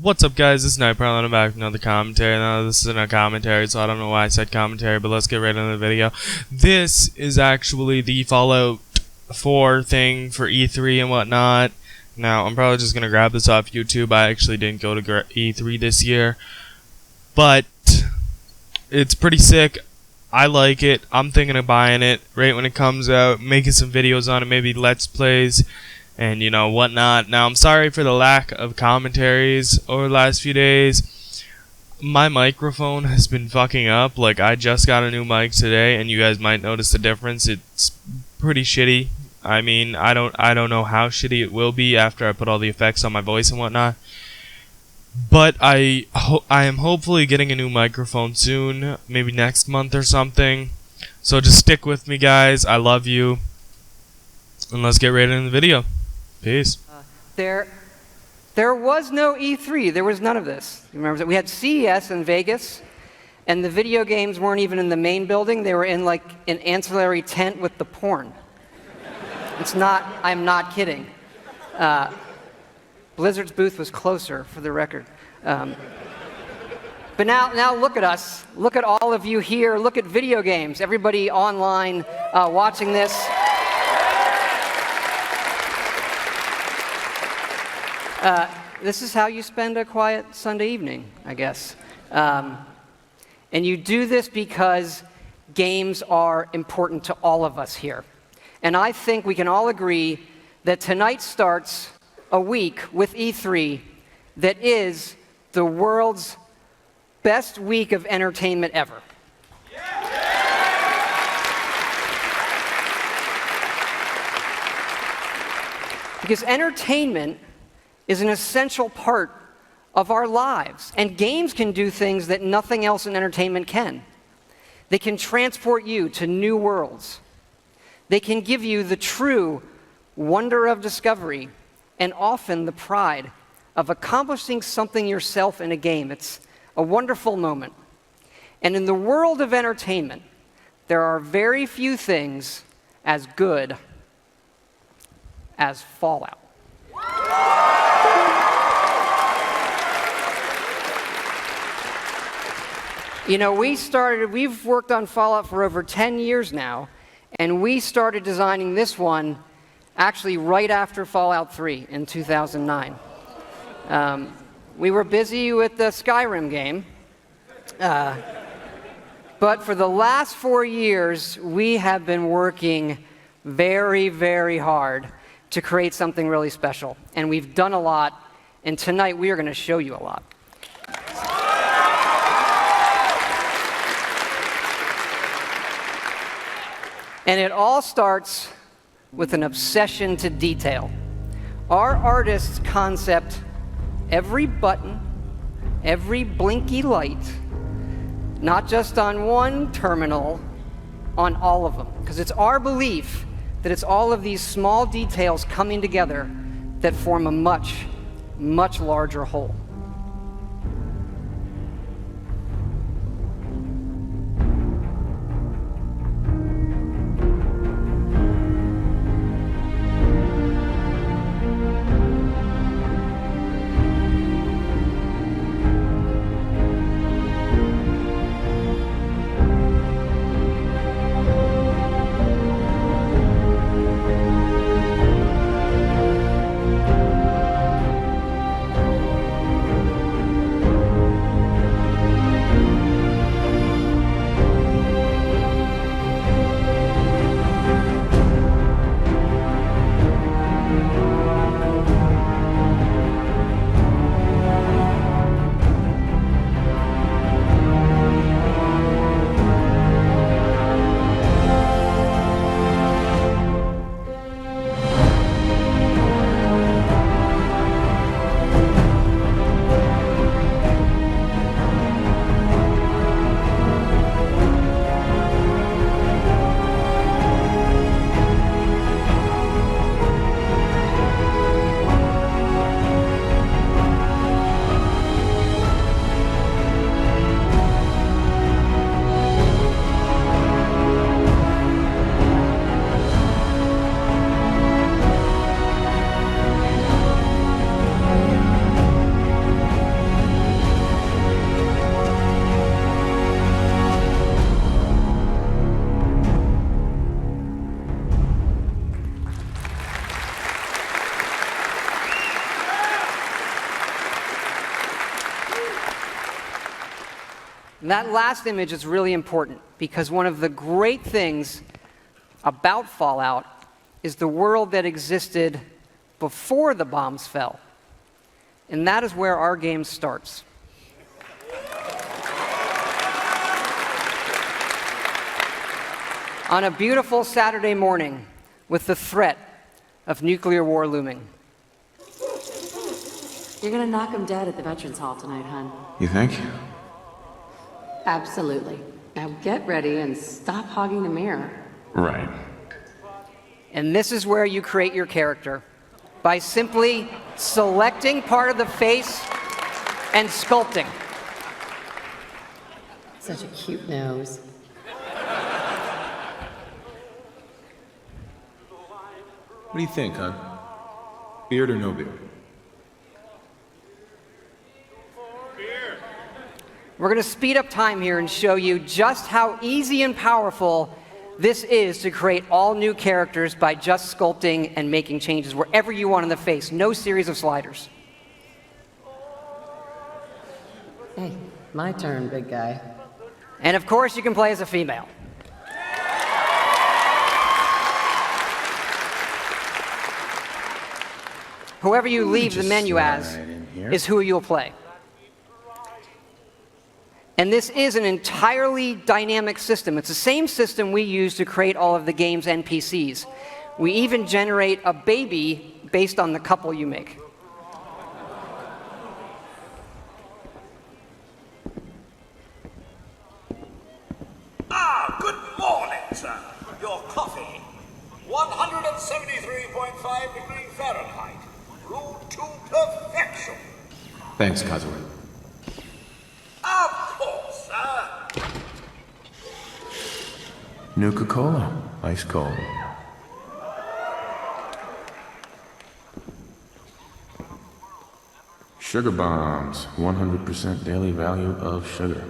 What's up, guys? This is Night Prowler, and I'm back with another commentary. Now, this isn't a commentary, so I don't know why I said commentary, but let's get right into the video. This is actually the Fallout 4 thing for E3 and whatnot. Now, I'm probably just going to grab this off YouTube. I actually didn't go to E3 this year, but it's pretty sick. I like it. I'm thinking of buying it right when it comes out, making some videos on it, maybe Let's Plays, and you know, whatnot. Now, I'm sorry for the lack of commentaries over the last few days. My microphone has been fucking up. Like, I just got a new mic today, and you guys might notice the difference. It's pretty shitty. I mean, I don't know how shitty it will be after I put all the effects on my voice and whatnot. But I am hopefully getting a new microphone soon, maybe next month or something. So just stick with me, guys. I love you. And let's get right into the video. Peace. There was no E3. There was none of this. You remember that? We had CES in Vegas, and the video games weren't even in the main building. They were in like an ancillary tent with the porn. It's not, I'm not kidding. Blizzard's booth was closer, for the record. But now look at us. Look at all of you here. Look at video games. Everybody online watching this. This is how you spend a quiet Sunday evening, I guess. And you do this because games are important to all of us here. And I think we can all agree that tonight starts a week with E3 that is the world's best week of entertainment ever. Because entertainment is an essential part of our lives. And games can do things that nothing else in entertainment can. They can transport you to new worlds. They can give you the true wonder of discovery and often the pride of accomplishing something yourself in a game. It's a wonderful moment. And in the world of entertainment, there are very few things as good as Fallout. You know, we've worked on Fallout for over 10 years now, and we started designing this one actually right after Fallout 3 in 2009. We were busy with the Skyrim game, but for the last 4 years, we have been working very, very hard to create something really special, and we've done a lot, and tonight we are going to show you a lot. And it all starts with an obsession to detail. Our artists concept every button, every blinky light, not just on one terminal, on all of them. Because it's our belief that it's all of these small details coming together that form a much, much larger whole. And that last image is really important because one of the great things about Fallout is the world that existed before the bombs fell. And that is where our game starts. On a beautiful Saturday morning with the threat of nuclear war looming. You're gonna knock him dead at the Veterans Hall tonight, hon. You think? Absolutely. Now get ready and stop hogging the mirror. Right. And this is where you create your character, by simply selecting part of the face and sculpting. Such a cute nose. What do you think, hon? Beard or no beard? We're going to speed up time here and show you just how easy and powerful this is to create all new characters by just sculpting and making changes wherever you want in the face. No series of sliders. Hey, my turn, big guy. And of course, you can play as a female. Whoever you leave the menu as is who you'll play. And this is an entirely dynamic system. It's the same system we use to create all of the game's NPCs. We even generate a baby based on the couple you make. Good morning, sir. Your coffee. 173.5 degrees Fahrenheit. Brewed to perfection. Thanks, Kazuya. Of course, sir. Nuka-Cola. Ice cold. Sugar bombs. 100% daily value of sugar.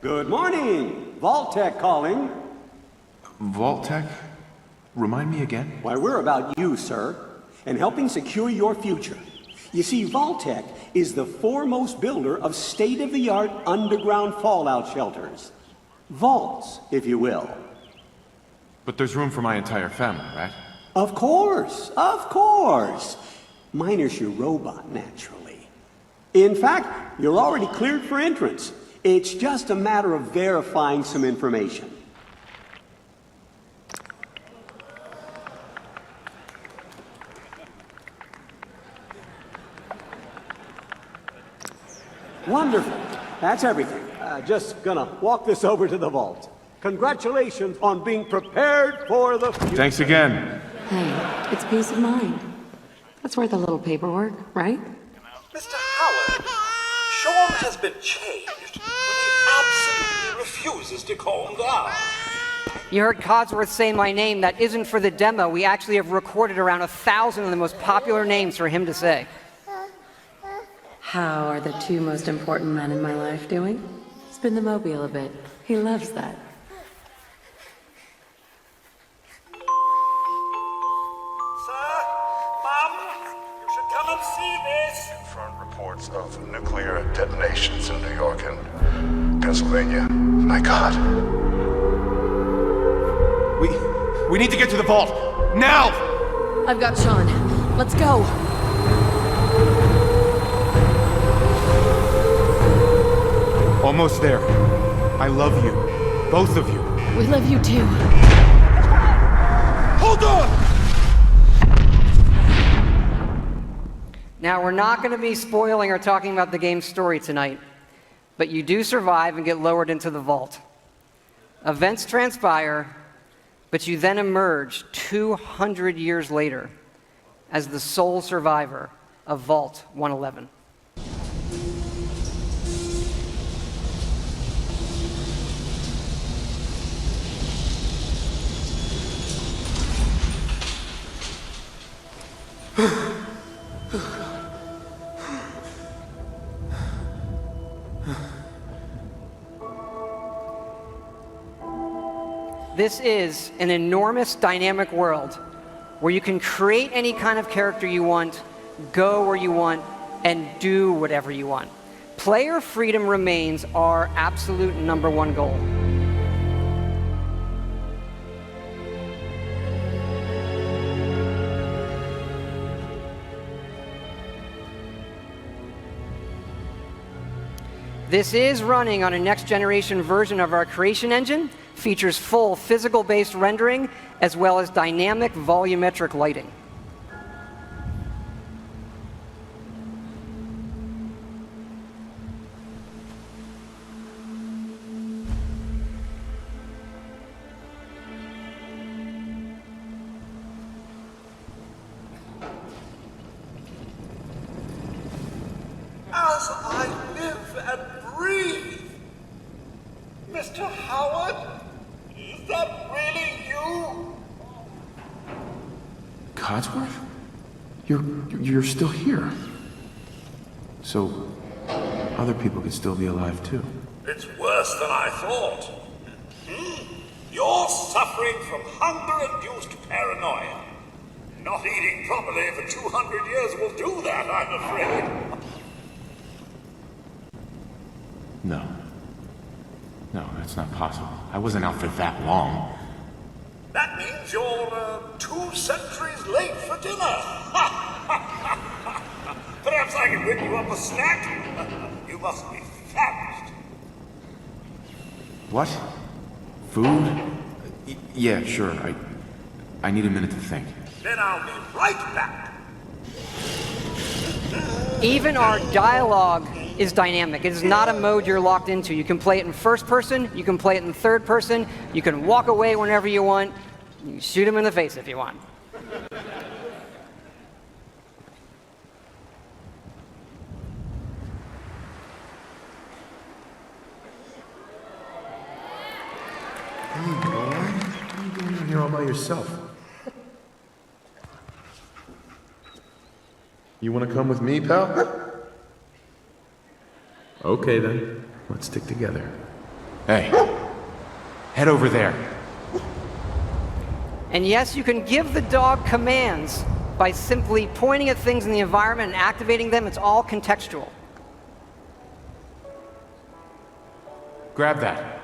Good morning. Vault-Tec calling. Vault-Tec? Remind me again? Why, we're about you, sir, and helping secure your future. You see, Vault-Tec is the foremost builder of state-of-the-art underground fallout shelters. Vaults, if you will. But there's room for my entire family, right? Of course, of course. Minus your robot, naturally. In fact, you're already cleared for entrance. It's just a matter of verifying some information. Wonderful. That's everything. Just gonna walk this over to the vault. Congratulations on being prepared for the future. Thanks again. Hey, it's peace of mind. That's worth a little paperwork, right? Mr. Howard, Sean has been changed, but he absolutely refuses to calm down. You heard Codsworth say my name. That isn't for the demo. We actually have recorded around 1,000 of the most popular names for him to say. How are the two most important men in my life doing? Spin the mobile a bit. He loves that. Sir, Mom, you should come and see this. Confirmed reports of nuclear detonations in New York and Pennsylvania. My God. We need to get to the vault! Now! I've got Sean. Let's go. Almost there. I love you. Both of you. We love you too. Hold on! Now, we're not going to be spoiling or talking about the game's story tonight, but you do survive and get lowered into the vault. Events transpire, but you then emerge 200 years later as the sole survivor of Vault 111. This is an enormous dynamic world where you can create any kind of character you want, go where you want, and do whatever you want. Player freedom remains our absolute #1 goal. This is running on a next-generation version of our creation engine, features full physical-based rendering, as well as dynamic volumetric lighting. As I live and breathe. Mr. Howard, is that really you? Codsworth? You're still here. So, other people could still be alive too. It's worse than I thought. You're suffering from hunger-induced paranoia. Not eating properly for 200 years will do that, I'm afraid. No, that's not possible. I wasn't out for that long. That means you're 2 centuries late for dinner. Perhaps I can whip you up a snack? You must be famished. What? Food? Yeah, sure. I need a minute to think. Then I'll be right back. Even our dialogue is dynamic. It is not a mode you're locked into. You can play it in first person, you can play it in third person, you can walk away whenever you want, you can shoot him in the face if you want. Hey, boy. What are you doing in here all by yourself? You want to come with me, pal? Okay, then. Let's stick together. Hey, head over there. And yes, you can give the dog commands by simply pointing at things in the environment and activating them. It's all contextual. Grab that.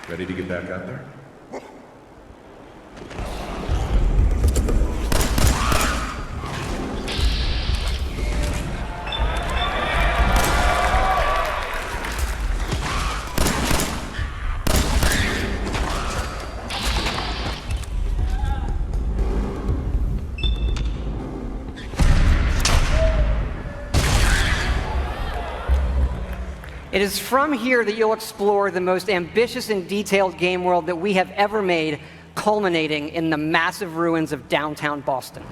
Ready to get back out there? It is from here that you'll explore the most ambitious and detailed game world that we have ever made, culminating in the massive ruins of downtown Boston.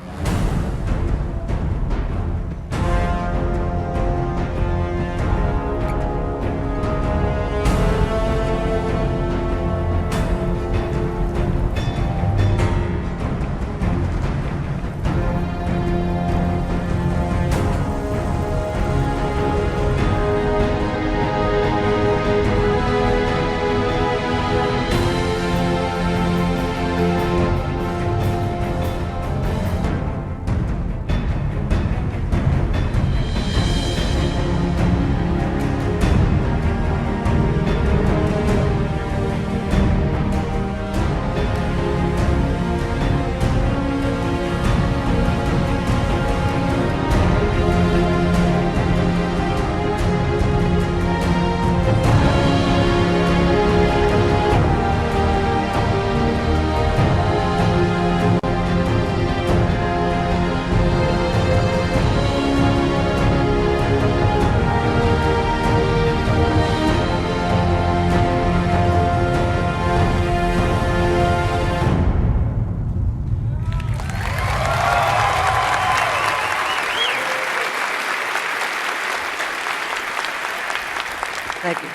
Thank you.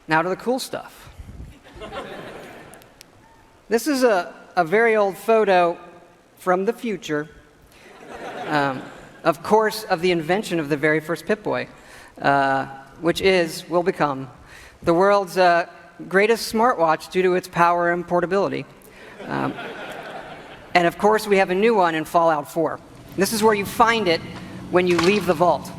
Now to the cool stuff. This is a very old photo from the future, of course, of the invention of the very first Pip-Boy, which will become the world's greatest smartwatch due to its power and portability. And of course, we have a new one in Fallout 4. This is where you find it when you leave the vault.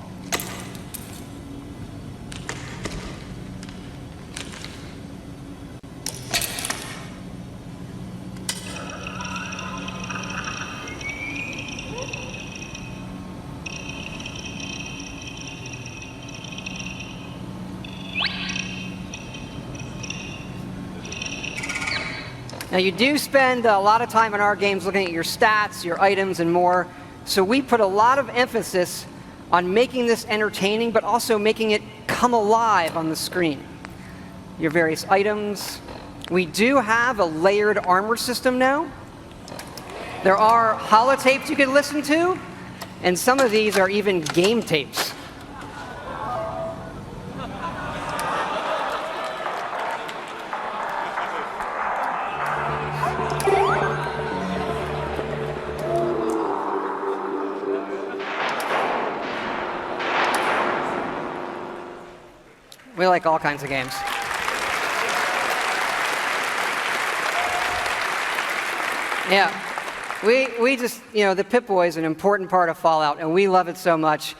Now, you do spend a lot of time in our games looking at your stats, your items, and more. So we put a lot of emphasis on making this entertaining, but also making it come alive on the screen. Your various items. We do have a layered armor system now. There are holotapes you can listen to, and some of these are even game tapes. We like all kinds of games. Yeah, we just, the Pip-Boy is an important part of Fallout, and we love it so much.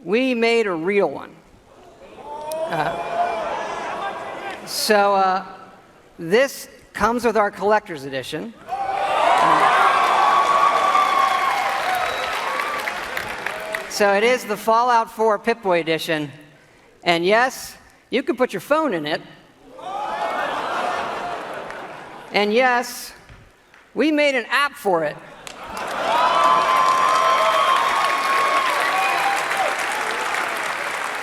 We made a real one. So this comes with our collector's edition. So it is the Fallout 4 Pip-Boy edition. And yes, you can put your phone in it. And yes, we made an app for it.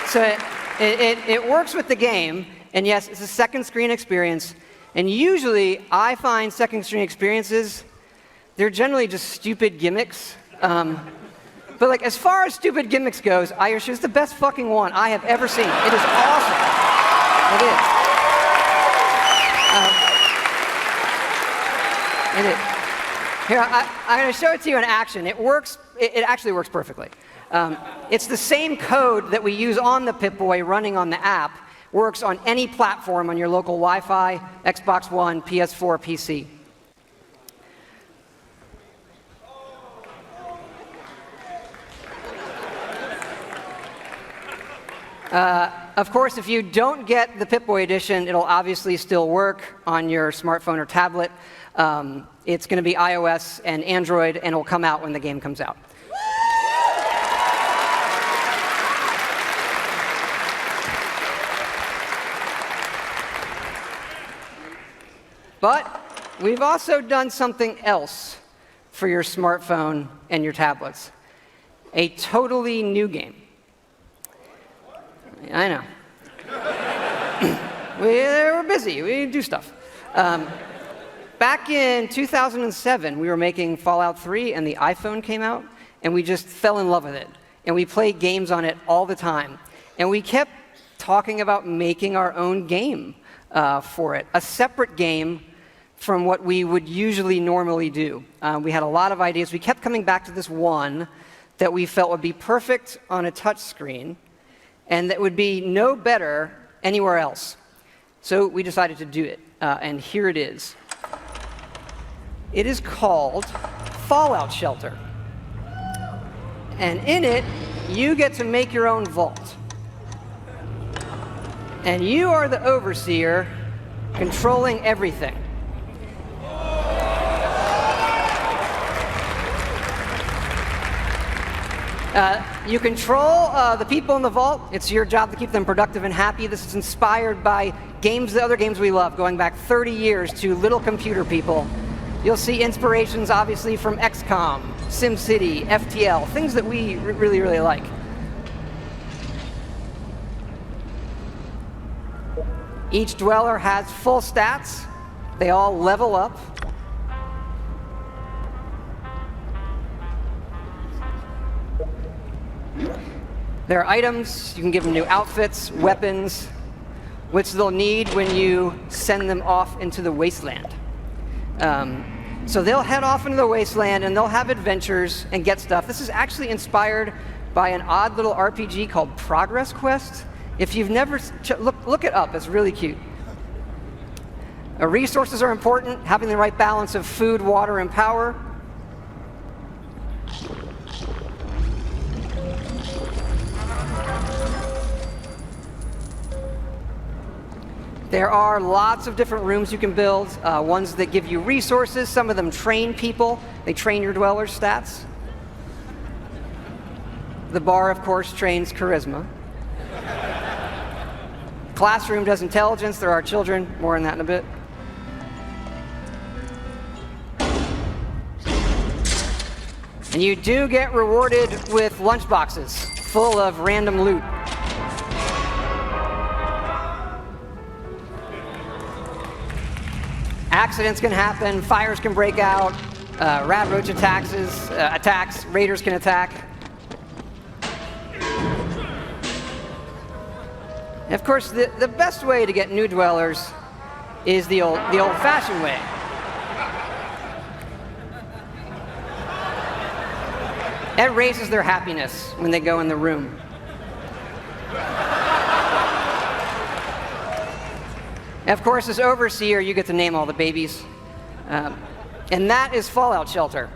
So it works with the game, and yes, it's a second screen experience. And usually, I find second screen experiences, they're generally just stupid gimmicks. But like, as far as stupid gimmicks goes, I assure it's the best fucking one I have ever seen. It is awesome. It is. Here, I'm going to show it to you in action. It works. It actually works perfectly. It's the same code that we use on the Pip-Boy running on the app. Works on any platform on your local Wi-Fi, Xbox One, PS4, PC. Of course, if you don't get the Pip-Boy edition, it'll obviously still work on your smartphone or tablet. It's going to be iOS and Android, and it'll come out when the game comes out. But we've also done something else for your smartphone and your tablets. A totally new game. I know. We're busy. We do stuff. Back in 2007, we were making Fallout 3, and the iPhone came out, and we just fell in love with it. And we played games on it all the time. And we kept talking about making our own game for it, a separate game from what we would usually normally do. We had a lot of ideas. We kept coming back to this one that we felt would be perfect on a touch screen, and that would be no better anywhere else. So we decided to do it, and here it is. It is called Fallout Shelter. And in it, you get to make your own vault. And you are the overseer controlling everything. You control the people in the vault. It's your job to keep them productive and happy. This is inspired by the other games we love, going back 30 years to Little Computer People. You'll see inspirations, obviously, from XCOM, SimCity, FTL, things that we really, really like. Each dweller has full stats. They all level up. There are items. You can give them new outfits, weapons, which they'll need when you send them off into the wasteland. So they'll head off into the wasteland and they'll have adventures and get stuff. This is actually inspired by an odd little RPG called Progress Quest. If you've never, look it up, it's really cute. Resources are important, having the right balance of food, water, and power. There are lots of different rooms you can build, ones that give you resources. Some of them train people. They train your dwellers' stats. The bar, of course, trains charisma. Classroom does intelligence. There are children. More on that in a bit. And you do get rewarded with lunchboxes full of random loot. Accidents can happen, fires can break out, rat roach attacks, raiders can attack. And of course, the best way to get new dwellers is the old-fashioned way. It raises their happiness when they go in the room. Of course, as overseer, you get to name all the babies. And that is Fallout Shelter.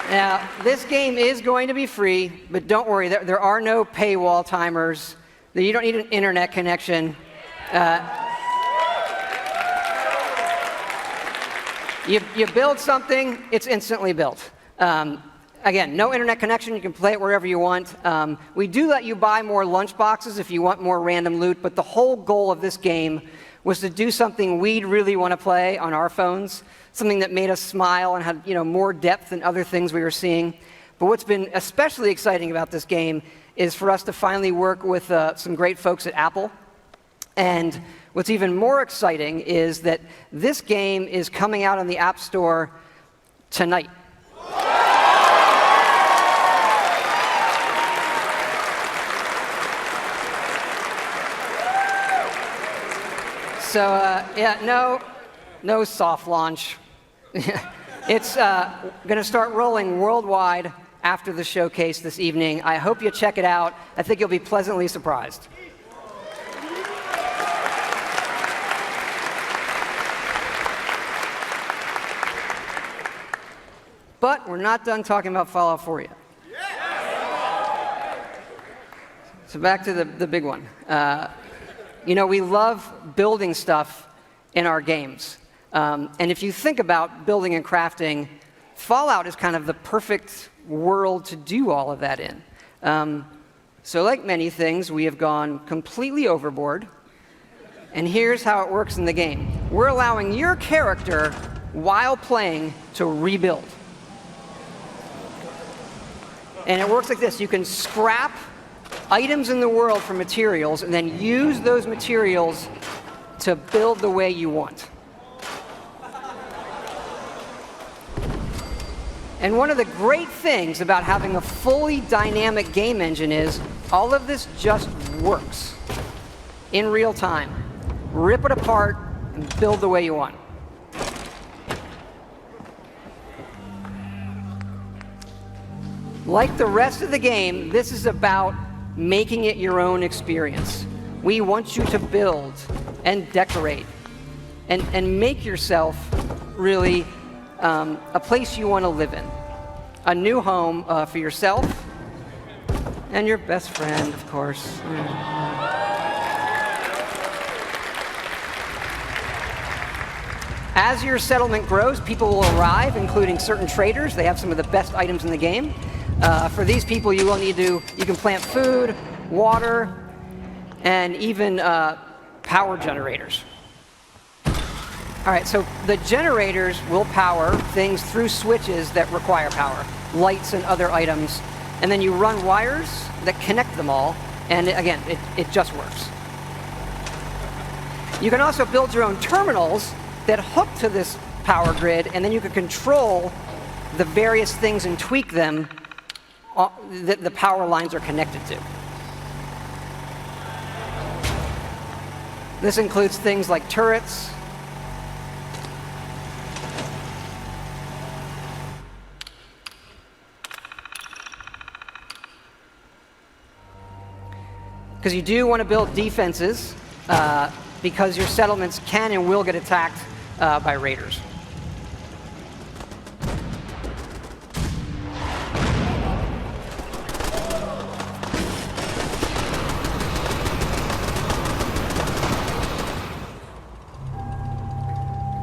Now, this game is going to be free, but don't worry, there are no paywall timers. You don't need an internet connection. You build something, it's instantly built. Again, no internet connection. You can play it wherever you want. We do let you buy more lunchboxes if you want more random loot, but the whole goal of this game was to do something we'd really want to play on our phones, something that made us smile and had more depth than other things we were seeing. But what's been especially exciting about this game is for us to finally work with some great folks at Apple. And what's even more exciting is that this game is coming out on the App Store tonight. So, yeah, no soft launch. It's going to start rolling worldwide after the showcase this evening. I hope you check it out. I think you'll be pleasantly surprised. But we're not done talking about Fallout 4 yet. So back to the big one. We love building stuff in our games. And if you think about building and crafting, Fallout is kind of the perfect world to do all of that in. So like many things, we have gone completely overboard. And here's how it works in the game. We're allowing your character, while playing, to rebuild. And it works like this. You can scrap items in the world for materials and then use those materials to build the way you want. And one of the great things about having a fully dynamic game engine is all of this just works in real time. Rip it apart and build the way you want. Like the rest of the game, this is about making it your own experience. We want you to build and decorate and make yourself really a place you want to live in. A new home for yourself and your best friend, of course. As your settlement grows, people will arrive, including certain traders. They have some of the best items in the game. For these people, you can plant food, water, and even power generators. All right, so the generators will power things through switches that require power, lights and other items, and then you run wires that connect them all, and again, it just works. You can also build your own terminals that hook to this power grid, and then you can control the various things and tweak them that the power lines are connected to. This includes things like turrets, because you do want to build defenses because your settlements can and will get attacked by raiders.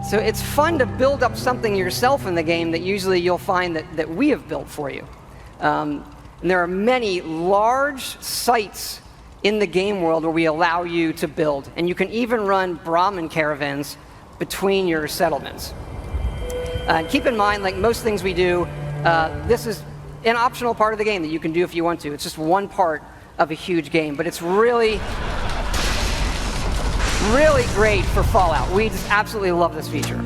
So it's fun to build up something yourself in the game that usually you'll find that we have built for you. And there are many large sites in the game world where we allow you to build. And you can even run Brahmin caravans between your settlements. Keep in mind, like most things we do, this is an optional part of the game that you can do if you want to. It's just one part of a huge game, but it's really great for Fallout. We just absolutely love this feature.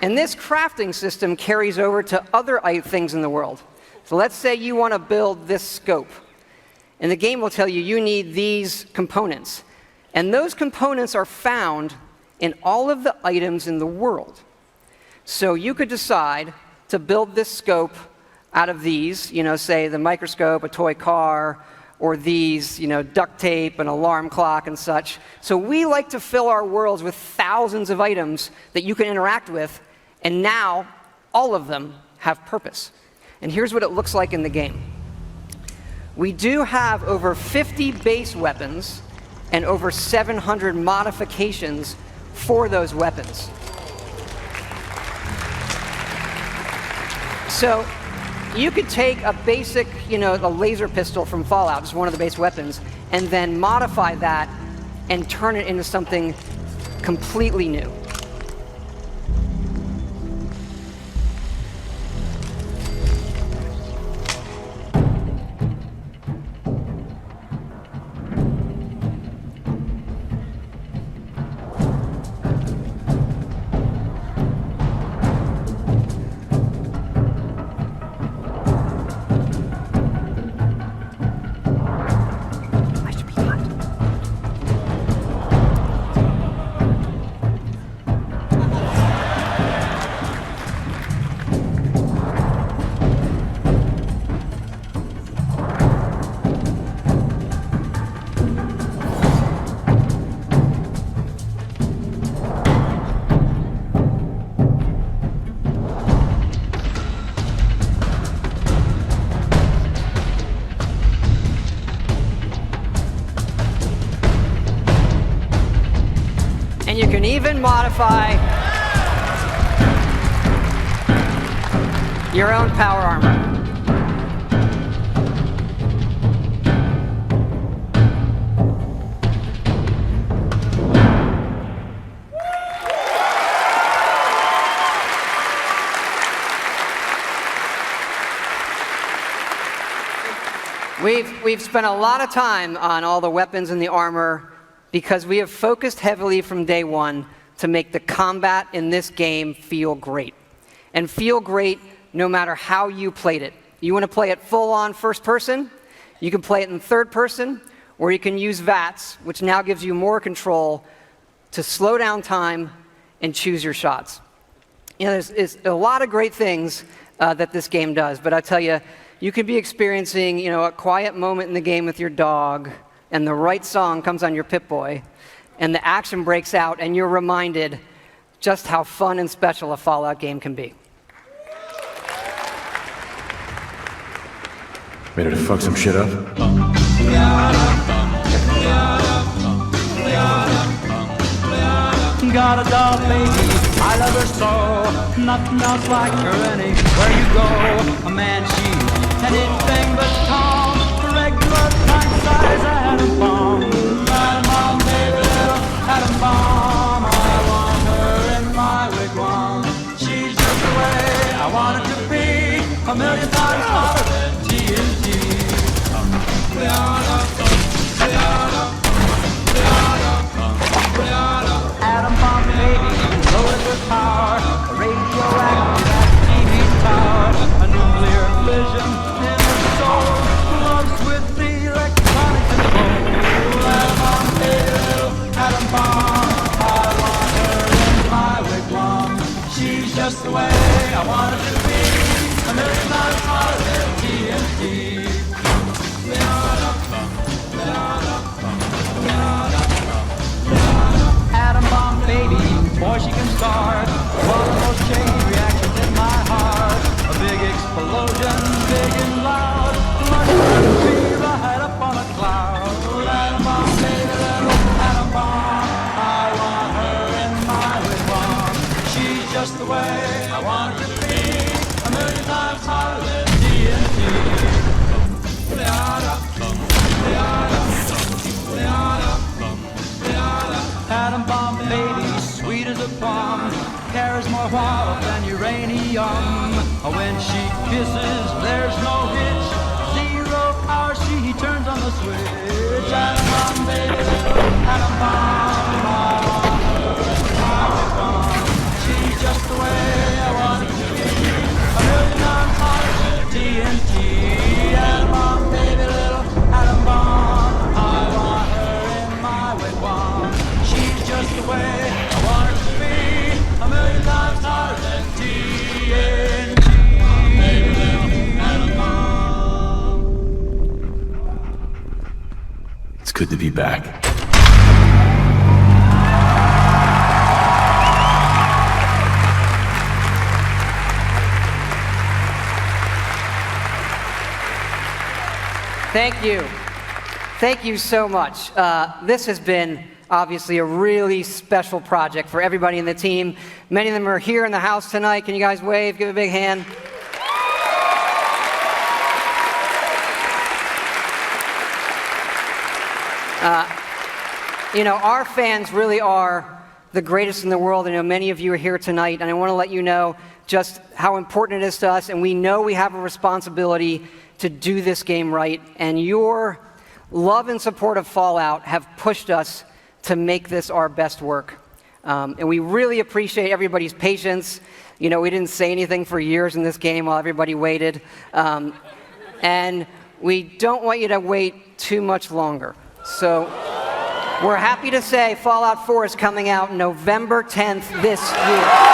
And this crafting system carries over to other things in the world. So let's say you want to build this scope. And the game will tell you you need these components. And those components are found in all of the items in the world. So you could decide to build this scope out of these, say the microscope, a toy car, or these, duct tape, an alarm clock, and such. So we like to fill our worlds with thousands of items that you can interact with, and now all of them have purpose. And here's what it looks like in the game. We do have over 50 base weapons and over 700 modifications for those weapons. So you could take a basic, a laser pistol from Fallout, just one of the base weapons, and then modify that and turn it into something completely new. And you can even modify your own power armor. We've spent a lot of time on all the weapons and the armor because we have focused heavily from day one to make the combat in this game feel great. And feel great no matter how you played it. You want to play it full-on first person, you can play it in third person, or you can use VATS, which now gives you more control to slow down time and choose your shots. There's a lot of great things that this game does, but I tell you, you could be experiencing, a quiet moment in the game with your dog, and the right song comes on your Pip-Boy, and the action breaks out, and you're reminded just how fun and special a Fallout game can be. Ready to fuck some shit up? Got a doll baby, I love her so. Nothing else like her anywhere you go. A man, she's anything but tall. The regular pint size atom bomb. Atom bomb, baby, little atom bomb. I want her in my wigwam. She's just the way I want it to be. A million times hotter than TNT. Atom bomb baby, loaded with power, radiation just the way I want it to be. A million times hotter than TNT. Atom bomb baby, boy she can start one of those chain reactions in my heart. A big explosion, big and loud, like a tree right up on a cloud. Atom bomb baby, little atom bomb, I want her in my wigwam. She's just the way I want her to be, a million times hotter than TNT. Atom bomb baby, sweet as a plum, carries more water than uranium. When she kisses, there's no hitch, 0 hour she turns on the switch. Atom bomb baby, little atom bomb, I want her, she's just the way I want it to be, a million times hotter than TNT. Atom bomb baby, little atom bomb, I want her in my wigwam. She's just the way I want her to be, a million times hotter than TNT. It's good to be back. Thank you. Thank you so much. This has been obviously a really special project for everybody in the team. Many of them are here in the house tonight. Can you guys wave? Give a big hand. You know, our fans really are the greatest in the world. I know many of you are here tonight, and I want to let you know just how important it is to us, and we know we have a responsibility to do this game right, and your love and support of Fallout have pushed us to make this our best work. And we really appreciate everybody's patience. You know, we didn't say anything for years in this game while everybody waited. And we don't want you to wait too much longer. So we're happy to say Fallout 4 is coming out November 10th this year.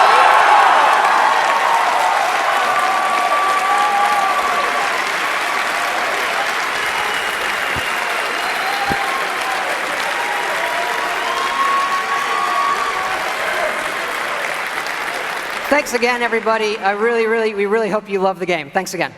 Thanks again, everybody. We really hope you love the game. Thanks again.